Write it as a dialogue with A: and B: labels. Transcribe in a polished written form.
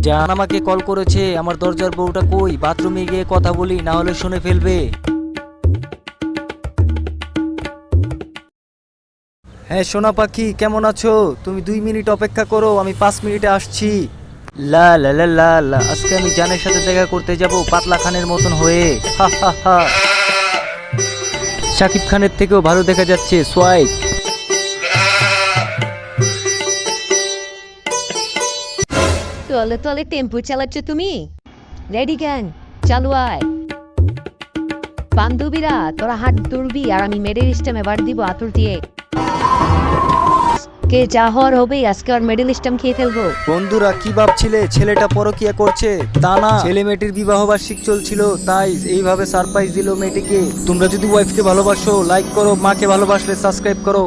A: জান আমাকে কল করেছে, আমার দরজার বউটা কই? বাথরুমে গিয়ে কথা বলি, না হলে শুনে ফেলবে। হ্যাঁ সোনা পাখি, কেমন আছো তুমি? 2 মিনিট অপেক্ষা করো, আমি 5 মিনিটে আসছি। লা লা লা লা লা, আজকে আমি জানের সাথে দেখা করতে যাব পাতলা খানের মতন হয়ে। হা হা হা। শাকিব খানের থেকেও ভালো দেখা যাচ্ছে সোয়াইট।
B: তলে তলে টেম্পু চালাচ্ছ তুমি? রেডি গ্যাং, চালু আয়। বান্ধবীরা তোরা হাত তুলবি আর আমি মেডেল স্টেম এবার দিব আতুর দিয়ে। কে যা হওয়ার হবে, আজকে আর মেডেল স্টেম খেয়ে ফেলবো।
A: বন্ধুরা কি ভাবছিলে ছেলেটা পরকিয়া করছে? তা না, ছেলে মেয়েটির বিবাহ বার্ষিক চলছিল, তাই এইভাবে সারপ্রাইজ দিল মেয়েটিকে। তোমরা যদি ওয়াইফকে ভালোবাসো লাইক করো, মাকে ভালোবাসলে সাবস্ক্রাইব করো।